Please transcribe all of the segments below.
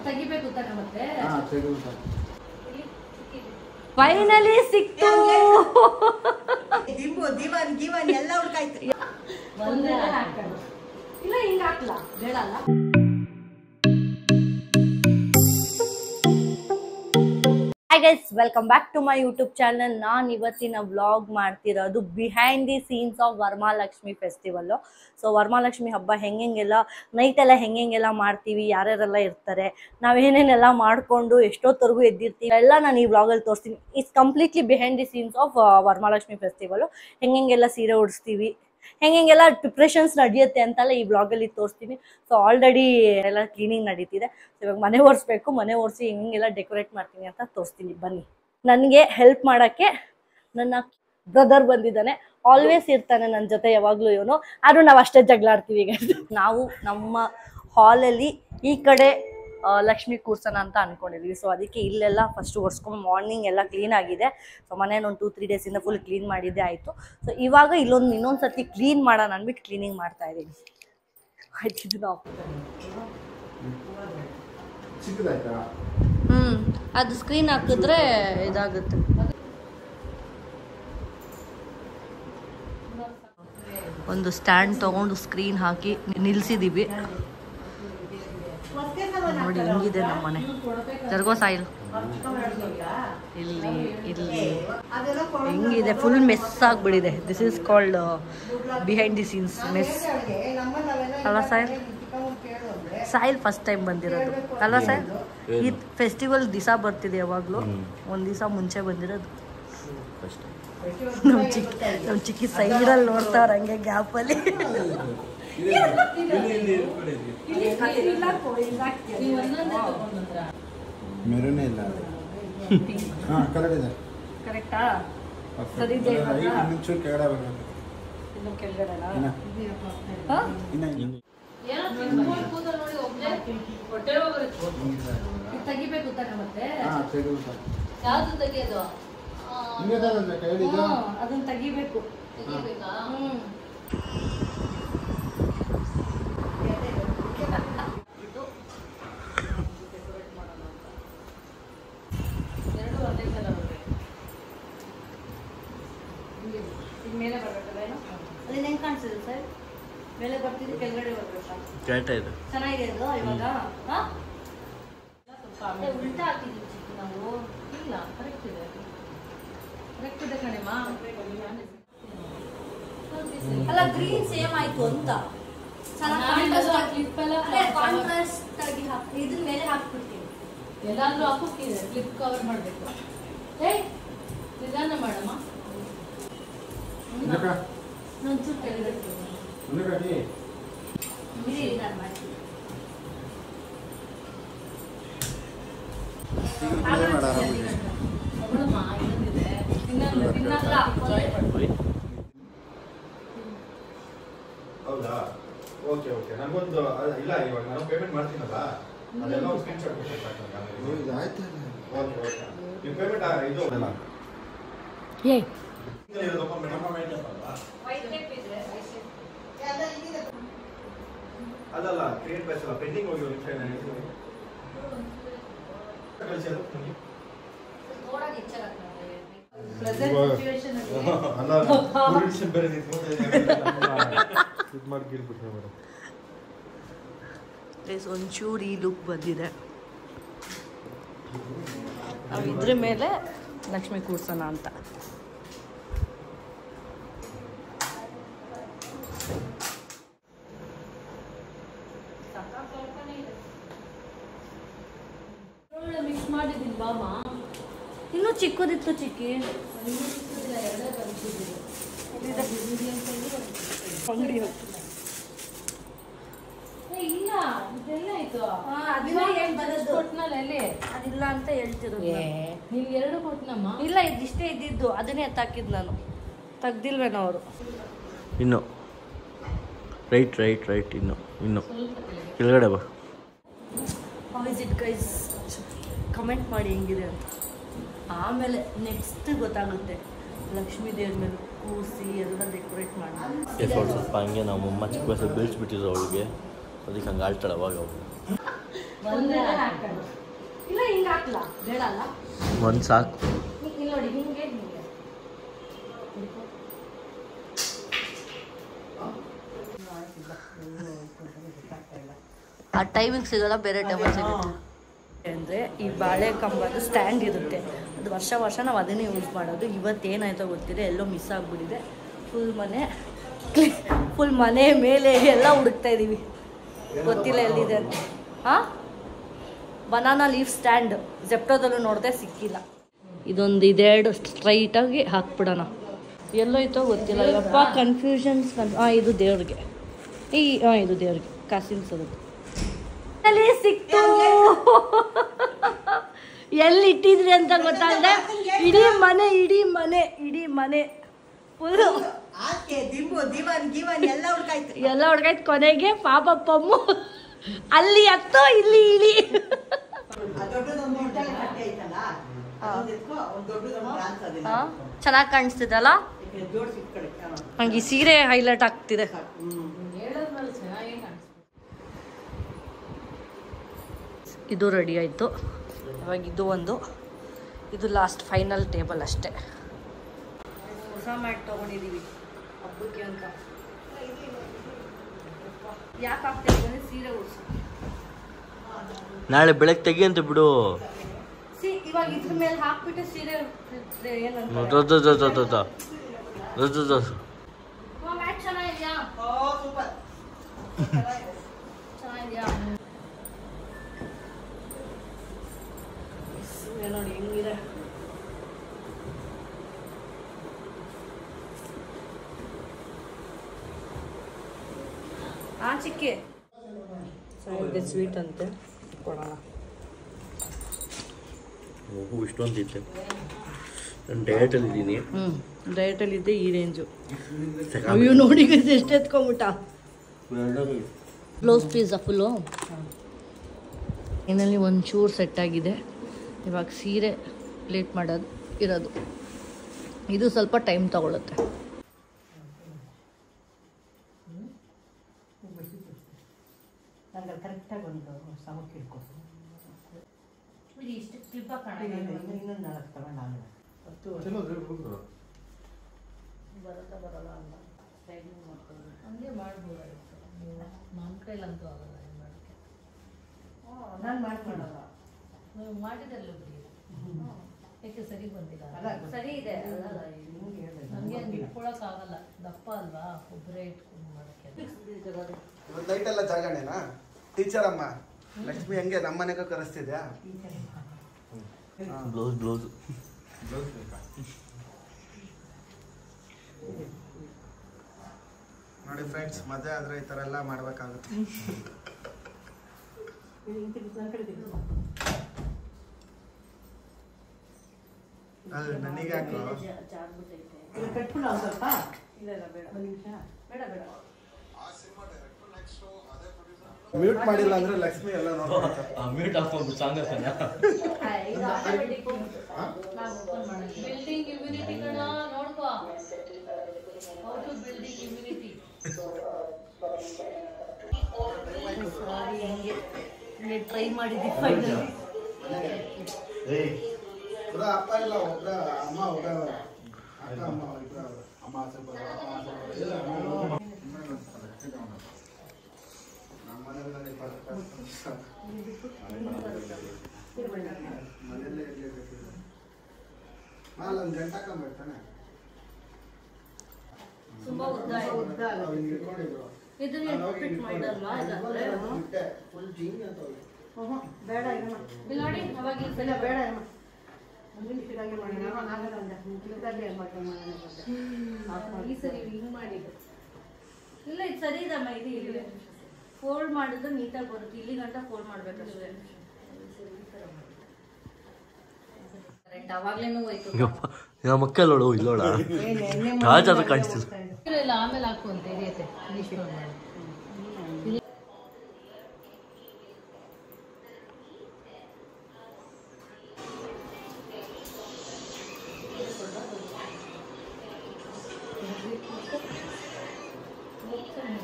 ತೆಗಿಬೇಕು ತಾನೆ ಮತ್ತೆ ಫೈನಲಿ ಸಿಕ್ತು ದಿವಾನ್ ಎಲ್ಲ ಹುಡ್ಕಾಯ್ತು ಇಲ್ಲ ಹಿಂಗ ಹಾಕ್ಲಾ ಬೇಡ ಅಲ್ಲ hi guys welcome back to my YouTube channel. ನಾನು ಇವತ್ತಿನ ವ್ಲಾಗ್ ಮಾಡ್ತಿರೋದು behind the scenes of Varamahalakshmi festival. So Varamahalakshmi ಹಬ್ಬ ಹೆಂಗೆಲ್ಲ ನೈಟೆಲ್ಲ ಹೆಂಗೆಲ್ಲ ಮಾಡ್ತೀವಿ, ಯಾರ್ಯಾರೆಲ್ಲ ಇರ್ತಾರೆ, ನಾವೇನೇನೆಲ್ಲ ಮಾಡಿಕೊಂಡು ಎಷ್ಟೊತ್ತವರೆಗೂ ಎದ್ದಿರ್ತೀವಿ ಎಲ್ಲ ನಾನು ಈ ವ್ಲಾಗಲ್ಲಿ ತೋರಿಸ್ತೀನಿ. It's completely behind the scenes of Varamahalakshmi festival. ಹೆಂಗೆಲ್ಲ ಸೀರೆ ಉಡಿಸ್ತೀವಿ, ಹೆಂಗೆಲ್ಲ ಪ್ರಿಪ್ರೇಷನ್ಸ್ ನಡೆಯುತ್ತೆ ಅಂತೆಲ್ಲ ಈ ವ್ಲಾಗಲ್ಲಿ ತೋರಿಸ್ತೀನಿ. ಸೊ ಆಲ್ರೆಡಿ ಎಲ್ಲ ಕ್ಲೀನಿಂಗ್ ನಡೀತಿದೆ. ಸೊ ಇವಾಗ ಮನೆ ಒರೆಸ್ಬೇಕು, ಮನೆ ಒರೆಸಿ ಹೆಂಗೆಲ್ಲ ಡೆಕೋರೇಟ್ ಮಾಡ್ತೀನಿ ಅಂತ ತೋರಿಸ್ತೀನಿ ಬನ್ನಿ. ನನಗೆ ಹೆಲ್ಪ್ ಮಾಡೋಕ್ಕೆ ನನ್ನ ಬ್ರದರ್ ಬಂದಿದ್ದಾನೆ. ಆಲ್ವೇಸ್ ಇರ್ತಾನೆ ನನ್ನ ಜೊತೆ ಯಾವಾಗಲೂ ಇವನು. ಆದರೂ ನಾವು ಅಷ್ಟೇ ಜಗಳಾಡ್ತೀವಿ. ಈಗ ನಾವು ನಮ್ಮ ಹಾಲಲ್ಲಿ ಈ ಕಡೆ ಲಕ್ಷ್ಮಿ ಕೂರ್ಸೋಣ ಅಂತ ಅಂದ್ಕೊಂಡಿದ್ವಿ. ಸೊ ಅದಕ್ಕೆ ಇಲ್ಲೆಲ್ಲ ಫಸ್ಟ್ ಒರೆಸ್ಕೊಂಡು ಮಾರ್ನಿಂಗ್ ಎಲ್ಲ ಕ್ಲೀನ್ ಆಗಿದೆ. ಸೊ ಮನೇನ ಒಂದು 2-3 ಡೇಸಿಂದ ಫುಲ್ ಕ್ಲೀನ್ ಮಾಡಿದ್ದೆ ಆಯಿತು. ಸೊ ಇವಾಗ ಇನ್ನೊಂದು ಸರ್ತಿ ಕ್ಲೀನ್ ಮಾಡೋಣ ಅಂದ್ಬಿಟ್ಟು ಕ್ಲೀನಿಂಗ್ ಮಾಡ್ತಾ ಇದ್ದೀನಿ. ಆಯ್ತು ಅದು ಸ್ಕ್ರೀನ್ ಹಾಕಿದ್ರೆ ಇದಾಗುತ್ತೆ. ಒಂದು ಸ್ಟ್ಯಾಂಡ್ ತಗೊಂಡು ಸ್ಕ್ರೀನ್ ಹಾಕಿ ನಿಲ್ಸಿದೀವಿ. ನೋಡಿ ಹಿಂಗಿದೆ ನಮ್ಮ ಮನೆ. ಜರ್ಗೋ ಸಾಯಿಲ್ ಇಲ್ಲಿ ಹೆಂಗಿದೆ, ಫುಲ್ ಮೆಸ್ ಆಗ್ಬಿಟ್ಟಿದೆ. This is called behind the scenes mess ಅಲ್ವಾ ಸಾಯಿಲ್? ಸಾಯಿಲ್ ಫಸ್ಟ್ ಟೈಮ್ ಬಂದಿರೋದು ಅಲ್ವಾ ಸಾಯಿಲ್? ಈ ಫೆಸ್ಟಿವಲ್ ದಿವಸ ಬರ್ತಿದೆ, ಯಾವಾಗಲೂ ಒಂದು ದಿವಸ ಮುಂಚೆ ಬಂದಿರೋದು. ನಮ್ಮ ಚಿಕ್ಕಿ ಸೈಡಲ್ಲಿ ನೋಡ್ತಾವ್ರ ಹಂಗೆ ಗ್ಯಾಪಲ್ಲಿ. ಮೆರೂನೇ ಇಲ್ಲ. ಕರೆಕ್ಟಾ? ಇನ್ನೊಂಚೂರು ಕೆಳಗಡೆ ಬರಬೇಕು. ಇನ್ನು ಕೆಳಗಡೆನಾ? ತೆಗಿಬೇಕು ತಾನೆ ಮತ್ತೆ? ಯಾವ್ದು ತೆಗಿಯೋದು? ಅದನ್ನ ತೆಗಿಬೇಕು. ಮೇಲೆ ಬರ್ಬೇಕಲ್ಲ ಏನು? ಅದನ್ನ ಹೆಂಗ್ ಕಾಣಿಸಿದೆ ಸರ್? ಮೇಲೆ ಬರ್ತಿದ್ದು ಕೆಳಗಡೆ ಬರ್ಬೇಕಾ? ಚೆನ್ನಾಗಿದೆ ಅದು ಇವಾಗ. ಉಲ್ಟಾ ಹಾಕಿದ್ದೀವಿ ಚಿಕ್ಕ ನಾವು. ಇಲ್ಲ ಕರೆಕ್ಟ್ ಇದೆ, ಕರೆಕ್ಟ್ ಇದೆ ಕಣೆಮ್ಮ. ಅಲ್ಲ ಗ್ರೀನ್ ಸೇಮ್ ಆಯ್ತು ಅಂತ ಕಾಂಟ್ರಾಸ್ಟ್ ಆಗಿ ಹಾಕಿ ಇದನ್ನ ಮೇಲೆ ಹಾಕ್ಬಿಡ್ತೀನಿ. ಎಲ್ಲಾದ್ರೂ ಹಾಕೋಕ್ಕಿದೆ, ಕ್ಲಿಪ್ ಕವರ್ ಮಾಡಬೇಕು. ನಿಧಾನ ಮಾಡಮ್ಮ. ಒಂಚೂರು ಕೆಳಗಡೆ ನಾನು ಮಾಡ್ತೀನಿ. ಹೌದಾ? Okay okay. ನನಗೊಂದು ಇಲ್ಲ, ಇವಾಗ ನಾನು ಪೇಮೆಂಟ್ ಮಾಡ್ತೀನಲ್ಲ, ಅದೆಲ್ಲ ಒಂದು ಸ್ಕ್ರೀನ್ ಶಾಟ್ ಕೊಟ್ಟಿರ್ತಾರೆ. ಆಯ್ತು ಓಕೆ ಓಕೆ. ನೀವು ಪೇಮೆಂಟ್ ಇದು ಅಲ್ಲ ಅದಲ್ಲ ಕ್ರಿಯೇಟ್ ಬ್ಯಾಚ್ ಅಲ್ಲ, ಪೆಂಡಿಂಗ್ ಹೋಗಿ ಒಂದು ನಿಮಿಷ ಒಂಚೂರು ಈ ಲುಕ್ ಬಂದಿದೆ. ನಾವು ಇದ್ರ ಮೇಲೆ ಲಕ್ಷ್ಮಿ ಕೂರ್ಸೋಣ ಅಂತ. ಮಿಕ್ಸ್ ಮಾಡಿದ್ದೀನಿ ಬಾಮ. ಇನ್ನೂ ಚಿಕ್ಕದಿತ್ತು ಚಿಕ್ಕಿ. ಅಂಗಡಿ ಇಲ್ಲ ಇದೆಲ್ಲ ಆಯ್ತು. ಅದಿಲ್ಲ ಅಂತ ಹೇಳ್ತಿರೋದು. ನೀವು 2 ಕೊಟ್ನಮ್ಮ. ಇಲ್ಲ ಇದಿಷ್ಟೇ ಇದ್ದಿದ್ದು, ಅದನ್ನೇ ಎತ್ತಾಕಿದ್ದು ನಾನು. ತೆಗ್ದಿಲ್ವೇನೋ ಅವರು. ಇನ್ನು ರೈಟ್ ಇನ್ನು ಕೆಳಗಡೆ ಬಾ. How is it guys? Comment ಮಾಡಿ ಹೆಂಗಿದೆ ಅಂತ. ಆಮೇಲೆ ನೆಕ್ಸ್ಟ್ ಗೊತ್ತಾಗುತ್ತೆ ಲಕ್ಷ್ಮೀ ದೇವ್ರ ಮೇಲೆ ಕೂರಿಸಿ ಎಲ್ಲ ಡೆಕೋರೇಟ್ ಮಾಡಿ. ಸ್ವಲ್ಪ ಹಂಗೆ ನಮ್ಮ ಅಮ್ಮ ಚಿಕ್ಕ ವಯಸ್ಸಲ್ಲಿ ಬೀಳ್ಸ್ಬಿಟ್ಟಿದ್ರು ಅವಳಿಗೆ, ಅದಕ್ಕೆ ಹಂಗೆ ಆಳ್ತಾಳೆ ಅವಾಗ ಅವಳು. ಒಂದೇ ಹಾಕೋಣ. ಇಲ್ಲ ಹಿಂಗೆ ಹಾಕ್ಲಾ? ಬೇಡ ಅಲ್ಲ? ಒಂದು ಸಾಕು. ಇಲ್ಲಿ ನೋಡಿ ಹಿಂಗೆ ಹಿಂಗೆ ಆ ಟೈಮಿಗೆ ಸಿಗಲ್ಲ, ಬೇರೆ ಟೈಮಲ್ಲಿ ಸಿಗುತ್ತೆ. ಅಂದರೆ ಈ ಬಾಳೆ ಕಂಬದ ಸ್ಟ್ಯಾಂಡ್ ಇರುತ್ತೆ, ಅದು ವರ್ಷ ನಾವು ಅದನ್ನೇ ಯೂಸ್ ಮಾಡೋದು. ಇವತ್ತೇನಾಯ್ತೋ ಗೊತ್ತಿದೆ, ಎಲ್ಲೋ ಮಿಸ್ ಆಗಿಬಿಟ್ಟಿದೆ. ಫುಲ್ ಮನೆ ಮೇಲೆ ಎಲ್ಲ ಹುಡುಕ್ತಾ ಇದ್ದೀವಿ, ಗೊತ್ತಿಲ್ಲ ಎಲ್ಲಿದೆ ಅಂತ. ಹಾಂ, ಬನಾನಾ ಲೀಫ್ ಸ್ಟ್ಯಾಂಡ್ ಜೆಪ್ಟೋದಲ್ಲೂ ನೋಡಿದೆ, ಸಿಕ್ಕಿಲ್ಲ. ಇದೊಂದು ಇದೆರಡು ಸ್ಟ್ರೈಟಾಗಿ ಹಾಕ್ಬಿಡೋಣ. ಎಲ್ಲೋಯ್ತೋ ಗೊತ್ತಿಲ್ಲ ಯಪ್ಪ, ಕನ್ಫ್ಯೂಷನ್ಸ್. ಇದು ದೇವ್ರಿಗೆ, ಇದು ದೇವ್ರಿಗೆ ಕಾಸಿನ ಸರದು ಅಲ್ಲಿ ಸಿಕ್ತು. ಎಲ್ಲಿ ಇಟ್ಟಿದ್ರಿ ಅಂತ ಗೊತ್ತಾಗದೆ ಇಡೀ ಮನೆ ಫುಲ್ಲು ದಿಂಬು ದಿವಾನ್ ಗಿವಾನ್ ಎಲ್ಲ ಹುಡ್ಕಾಯ್ತು. ಎಲ್ಲ ಹುಡ್ಗಾಯ್ತು. ಕೊನೆಗೆ ಪಾಪಪ್ಪಮ್ಮು ಅಲ್ಲಿ ಹತ್ತೋ ಇಲ್ಲಿ ಇಳಿ. ಚೆನ್ನಾಗಿ ಕಾಣಿಸ್ತಿದಲ್ಲ, ನಂಗೆ ಈ ಸೀರೆ ಹೈಲೈಟ್ ಆಗ್ತಿದೆ. ಇದು ರೆಡಿ ಆಯಿತು. ಇವಾಗ ಇದು ಲಾಸ್ಟ್ ಫೈನಲ್ ಟೇಬಲ್ ಅಷ್ಟೇ. ಹೊಸ ಮ್ಯಾಟ್ ತೊಗೊಂಡಿದ್ದೀವಿ ಹಬ್ಬಕ್ಕೆ ಅಂತ. ಯಾಕೆ ಹಾಕ್ತಿದ್ದೀವಿ? ಸೀರೆ ಉಡ್ಸು. ನಾಳೆ ಬೆಳಗ್ಗೆ ತೆಗಿ ಅಂತ ಬಿಡು. ಇವಾಗ ಇದ್ರ ಮೇಲೆ ಹಾಕ್ಬಿಟ್ಟು ಸೀರೆ ಏನಂತ ಮ್ಯಾಟ್ ಚೆನ್ನಾಗಿದ್ಯಾ? ಚೆನ್ನಾಗಿದ್ಯಾ? ನೋಡಿ ಹೆಂಗಿದೆ. ಚಿಕ್ಕಿ ಸ್ವೀಟ್ ಅಂತೆ, ಕೊಡೋಣ. ಇಷ್ಟೊಂದು ಇತ್ತೆ. ನಾನು ಡಯಟಲ್ಲಿದ್ದೀನಿ. ಡಯಟಲ್ಲಿದ್ದೆ ಈ ರೇಂಜು. ಅಯ್ಯೋ ನೋಡಿ ಎಷ್ಟು ಎತ್ಕೊಂಬಿಟ್ಟ. ಬ್ಲೌಸ್ ಪೀಸಾ ಫುಲ್ಲು ಏನಲ್ಲಿ ಒಂಚೂರು ಸೆಟ್ ಆಗಿದೆ. ಇವಾಗ ಸೀರೆ ಪ್ಲೇಟ್ ಮಾಡೋದು ಇರೋದು. ಇದು ಸ್ವಲ್ಪ ಟೈಮ್ ತಗೊಳುತ್ತೆ. ಕರೆಕ್ಟಾಗಿ ಒಂದು ಸಮಕ್ಕೆ ಇಟ್ಕೊಡ್ತೀನಿ. ಇಷ್ಟು ಕ್ಲಿಪ್ ಇನ್ನೊಂದು 4 ತಗೊಂಡು ಬರಲ್ಲ ಅಂತ ಸ್ಟೈಲಿಂಗ್ ಮಾಡ್ಕೊಂಡು ಹಂಗೆ ಮಾಡ್ಬೋದಾಗಿತ್ತು. ನಮ್ಮ ಕೈಲಂತೂ ಆಗಲ್ಲ ಏನು ಮಾಡೋಕ್ಕೆ. ನಾನು ಮಾಡ್ಕೊಳ್ಳಲ್ಲ. ನೀವು ಮಾಡಿದಲ್ಲ ಯಾಕೆ ಸರಿ ಬಂದಿಲ್ಲ? ಸರಿ ಇದೆ, ನನಗೆ ಹಂಗೆ ಇಟ್ಕೊಳಕ್ಕಾಗಲ್ಲ, ದಪ್ಪ ಅಲ್ವಾ, ಒಬ್ಬರೇ ಇಟ್ಕೊಂಡು ಮಾಡೋಕ್ಕೆ. ನೈಟ್ ಎಲ್ಲ ಜಾಗಣೆನಾ? ಟೀಚರ್ ಅಮ್ಮ ಲಕ್ಷ್ಮಿ ಹಂಗೆ ನಮ್ಮ ಮನೆಗೆ ಕರೆಸ್ತಿದ್ಯಾ? ಬ್ಲೌಸ್ ನೋಡಿ ಫ್ರೆಂಡ್ಸ್, ಮದುವೆ ಆದ್ರೆ ಈ ಥರ ಎಲ್ಲ ಮಾಡ್ಬೇಕಾಗುತ್ತೆ. ಅದು ನನಗೆ ಹಾಕು. ಕಟ್ಬಿಡು ಒಂದು ಸ್ವಲ್ಪ. ಇಲ್ಲ ಬೇಡ, ಒಂದು ನಿಮಿಷ. ಬೇಡ ಮ್ಯೂಟ್ ಮಾಡಿಲ್ಲ ಅಂದ್ರೆ ಲಕ್ಷ್ಮಿ ಎಲ್ಲ ನೋಡ್ತಾರೆ. ಮ್ಯೂಟ್ ಹಾಕೊಂಡು ಸಾಂಗ್ ಬಿಲ್ಡಿಂಗ್ ಇಮ್ಯುನಿಟಿ ಕಣ ನೋಡ್ಕೋ. How to building immunity. Sorry, ಹಿಂಗೆ ಟ್ರೈ ಮಾಡಿದ್ವಿ ಫೈನಲಿ. ಅಪ್ಪ ಇಲ್ಲ, ಒಬ್ಬ ಅಮ್ಮ, ಒಬ್ಬ ಅಕ್ಕ, ಅಮ್ಮ ಇಬ್ಬರ ಅಮ್ಮ ಸ್ವಲ್ಪ ನಮ್ಮ ಮನೆಯಲ್ಲಿ ಮನೆಯಲ್ಲೇ ಇರಲೇಬೇಕಿದೆ. ಒಂದು ಗಂಟೆ ಹಾಕೊಂಡ್ಬಿಡ್ತಾನೆ. ತುಂಬಾ ಉದ್ದ ಇಟ್ಕೊಂಡಿದ್ರು ಇದನ್ನ ಫಿಟ್ ಮಾಡಲ್ವಾ? ಫುಲ್ ಜೀನ್ ಅಂತ ಬೇಡ ಇಲ್ಲ ನೋಡಿ, ಅವಾಗ ಈ ಸಲ ಬೇಡ ಒಂದು ನಿಮಿಷದಾಗೆ ಮಾಡಿ. ನಾನು ಆಗಲ್ಲ ಒಂದು ನಿಮಿಷದಾಗೆ ಮಾಡ್ಕೊಂಡು ಈ ಸರಿ ಹಿಂಗೆ ಮಾಡಿದ್ದು ಇಲ್ಲ, ಇದು ಸರಿ ಇದಮ್ಮ. ಇದು ಇಲ್ಲಿ ಫೋಲ್ಡ್ ಮಾಡಿದ್ರೆ ನೀಟಾಗಿ ಬರುತ್ತೆ. ಇಲ್ಲಿ ಗಂಟ ಫೋಲ್ಡ್ ಮಾಡ್ಬೇಕಷ್ಟೇ. ಕರೆಕ್ಟ್ ಅವಾಗ್ಲೇನೂ ಹೋಯ್ತು. ನಮ್ಮ ಮಕ್ಕಳು ಇಲ್ಲೋಳ ತಾಜಾದ ಕಾಣಿಸ್ತಿಲ್ಲ. ಇಲ್ಲ ಆಮೇಲೆ ಹಾಕು ಅಂತ ಹಿಡಿಯುತ್ತೆ.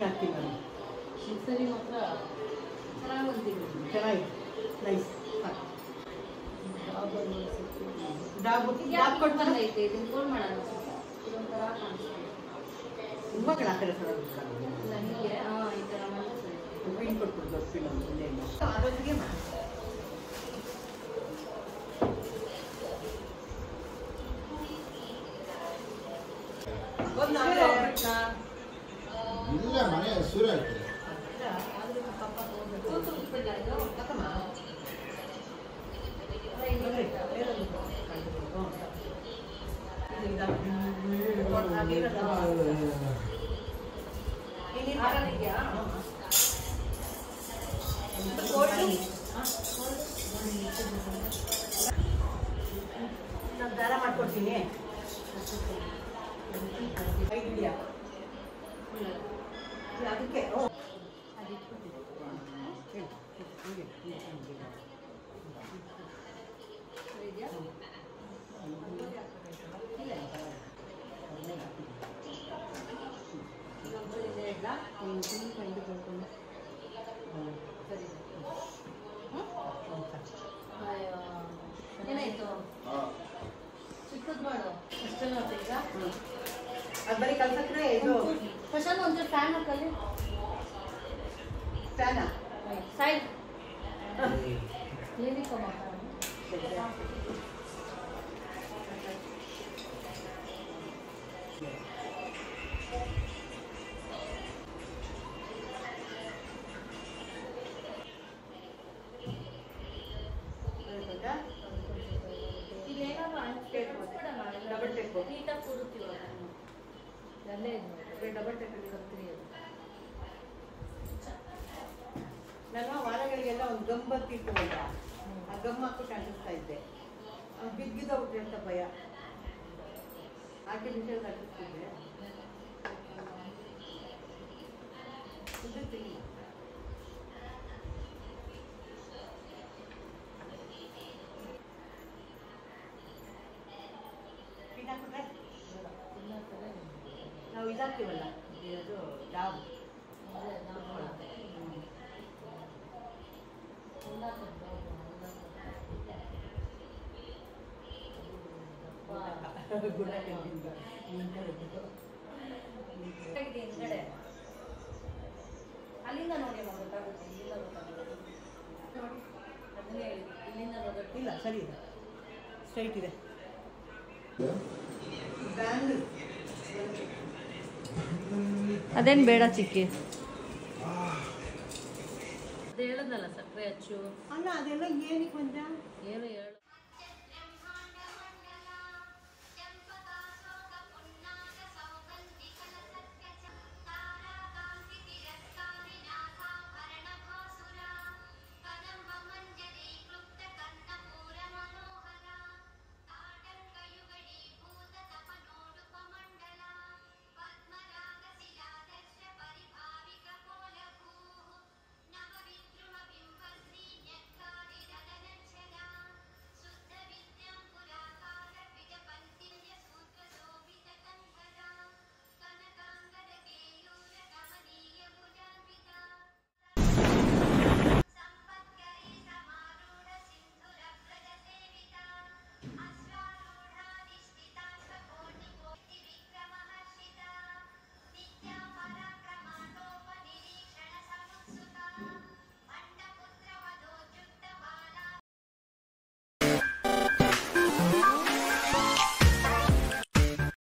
ಹಾಕ್ತೀನಿ. ಸರಿ ಮಾತ್ರ ಚೆನ್ನಾಗಿ ಬಂದಿದೆ. ಚೆನ್ನಾಗಿ ನೈಸ್ ಡಾಬ್ ಯಾಕೆ ಕೊಟ್ಟು ಬಂದೈತೆ ಇದನ್ನ ಫೋನ್ ಮಾಡೋಣ ಇದೊಂಥರ ಕಾಣಿಸ್ತಿದೆ ತುಂಬ ಕಡೆ ಆ ಕಡೆ ಸಲ ಇಲ್ಲ ಹೀಗೆ ಈ ಥರ ಮಾಡಿದ್ರೆ ಸರಿ ಪಿನ್ ಕೊಟ್ಬಿಡು ದೊಡ್ಡ ಪಿನ್ ಅಂತ ಆರೋಗ್ಯ ಮಾಡಿ ಇಲ್ಲ ಮನೆ ಹಸಿರು ಆಗ್ತದೆ ನಾನು ದಾರ ಮಾಡ್ಕೊಡ್ತೀನಿ ಇದೆಯಾ ಅದಕ್ಕೆ ಏನಾಯ್ತು ಚಿಕ್ಕದ್ ಮಾಡು ಅಷ್ಟೆಲ್ಲ ಈಗ ಅದು ಬರೀ ಕಲ್ಸಕ್ರೆ ಇದು ಪ್ರಶಾಂತ್ ಒಂಚೂರು ಫ್ಯಾನ್ ಹಾಕಲ್ಲಿ ಫ್ಯಾನ ಸೈಡ್ ಏನಕ್ಕೆ ಮಾತಾಡೋದು ಡಬಲ್ ಟೇಪ್ ನೀಟಾಗಿ ಕೂರುತ್ತೀವ ಅಲ್ಲೇ ಇದು ಡಬಲ್ ಟೇಪ್ ಬರ್ತೀನಿ ಅದು ನಾನು ವಾರಗಳಿಗೆಲ್ಲ ಒಂದು ಗಮ್ ಬರ್ತಿತ್ತು ಅಂತ ಆ ಗಮ್ ಹಾಕ್ಬಿಟ್ಟು ಅಂಟಿಸ್ತಾ ಇದ್ದೆ ಅವ್ನು ಬಿದ್ದಿದ್ದೋಗ್ಬಿಟ್ರೆ ಅಂತ ಭಯ ಆರ್ಟಿಫಿಷಿಯಲ್ ಅಂಟಿಸ್ತಿದ್ದೆ ನಾವು ಇದಾಗ್ತೀವಲ್ಲ ಅದು ಡಾಬ್ ಹಿಂದ್ಗಡೆ ಅಲ್ಲಿಂದ ನೋಡಿ ಗೊತ್ತಾಗುತ್ತೆ ಇಲ್ಲಿಂದ ಗೊತ್ತಾಗುತ್ತೆ ನೋಡಿ ಅದನ್ನೇ ಹೇಳಿ ಇಲ್ಲಿಂದ ಗೊತ್ತಾಗುತ್ತೆ ಇಲ್ಲ ಸರಿ ಇದೆ ಸ್ಟ್ರೈಟ್ ಇದೆ ಬ್ಯಾಂಗಲ್ ಅದೇನು ಬೇಡ ಚಿಕ್ಕಿ ಅದು ಹೇಳಿದ್ನಲ್ಲ ಸಕ್ಕರೆ ಹಚ್ಚು ಅಲ್ಲ ಅದೆಲ್ಲ ಏನಕ್ಕೆ ಬಂದ ಏನು ಹೇಳು